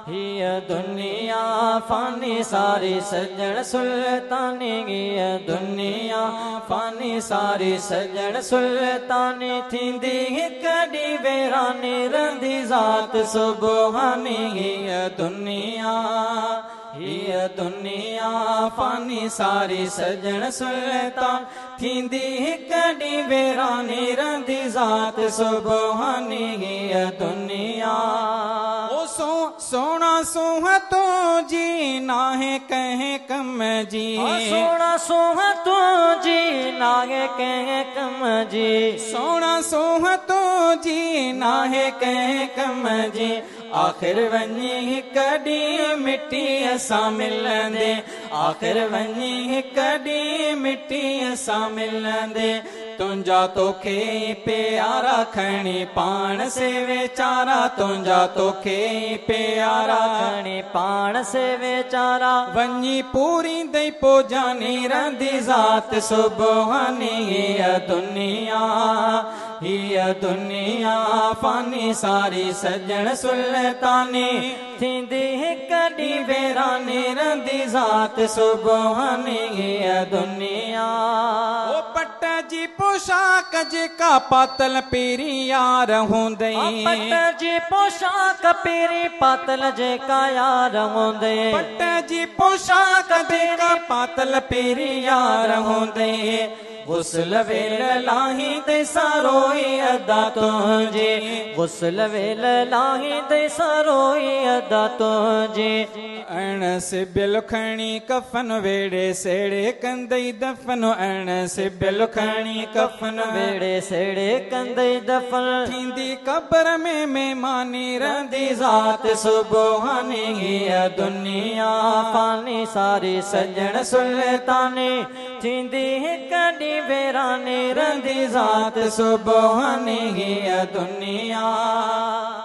हिय दुनिया फानी सारी सजण सुल्तानी हिय दुनिया फानी सारी सजण सुल्तानी थींदी हिकड़ी वेरानी रंदी ज़ात सुबहानी हिय दुनिया फानी सारी सजण सुल्तान थींदी हिकड़ी वेरानी रंदी ज़ात सुबहानी हिय दुनिया सोना सोहा तो जी ना है कहे कम जी सोना सोहा तो जी ना है कहे कम जी सोना सोहा तो जी ना है कहे कम जी आखिर वञी कड़ी मिट्टी असां मिलंदे आखिर वञी कड़ी मिट्टी असां मिलंदे तुंजा तोखे प्यारा खणी पाण से वेचारा तुंजा तोखे प्यारा खणी पाण से वेचारा वञी पूरी दई पो जानी रंदी ज़ात सुबहानी हिय दुनिया फानी सारी सजण सुल्तानी थींदी हिकड़ी वेरानी रंदी ज़ात सुबहानी हिय दुनिया ओ पट जी पोशाक जेका पातल पेरी यार हूंदई पट जी पोशाक पेरी पातल जेका यार हूंदई पट जी पोशाक जेका पातल पेरी यार हूंदई गुस्ल वेल लाही दे सारोई अदा तुझे गुस्ल वेल लाही दे सारोई अदा तुझे अण सिबिल खणी कफन वेड़े सेड़े कंदई दफन अण सिबिल खणी कफन वेड़े सेड़े कंदई दफन थींदी कब्र में मेहमानी रंदी ज़ात सुबहानी हिय दुनिया फानी सारी सजण सुल्तानी थींदी हिकड़ी वेरानी रंदी ज़ात सुबहानी हिय दुनिया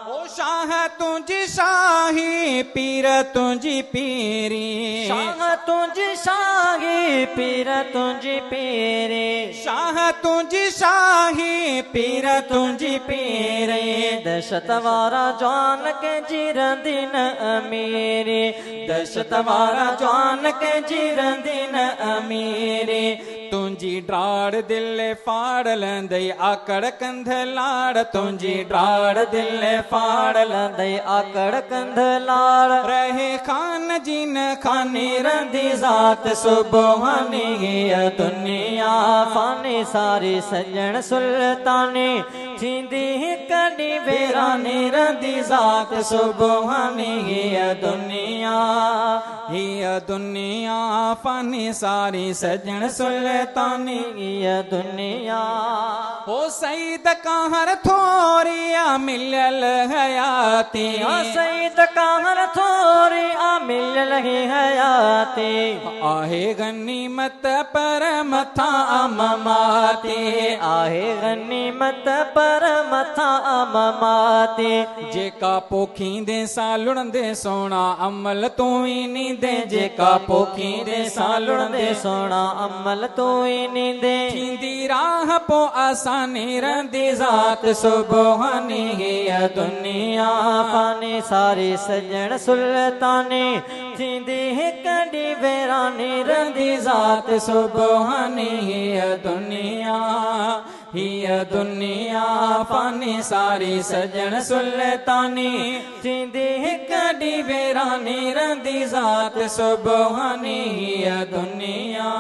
ओ शाह तुझी शाही पीर तुझी पीरी शाह तुझी शाही पीर तुझी पीरी शाह तुझी शाही पीर तुझी पीरी दशत वारा जान के जीरंदी न अमीरी दशत वारा जान के जीरंदी न अमीरी तुंजी ड्राड़ दिल फाड़ लंदई आकड़ कंध लाड़ तुंजी ड्राड़ दिल फाड़ लंदई आकड़ कंध लाड़ रहे खान जिन खानी रंदी ज़ात सुबहानी हिय दुनिया फानी सारी सजण सुल्तानी थींदी हिकड़ी वेरानी रंदी ज़ात सुबहानी हिय दुनिया फानी सारी सजण सुल्तानी हिय दुनिया हो सईद कहर थोरिया मिलल हयाती सईद कहर थोरिया मिलल हयाती आहे गनीमत पर मथा अममाती आहे गनीमत पर मथा अममाती जेका पोखींदे सा लुणंदे सोना अमल तू ही नींदे जेका पोखींदे सा लुणंदे सोना अमल तू ही नींदे थींदी राह पो आसानी रंदी ज़ात सुबहानी हिय दुनिया फानी सारी सजण सुल्तानी थींदी हिकड़ी वेरानी रंदी ज़ात सुबहानी हिय दुनिया फानी सारी सजण सुल्तानी थींदी हिकड़ी वेरानी रंदी ज़ात सुबहानी हिय दुनिया।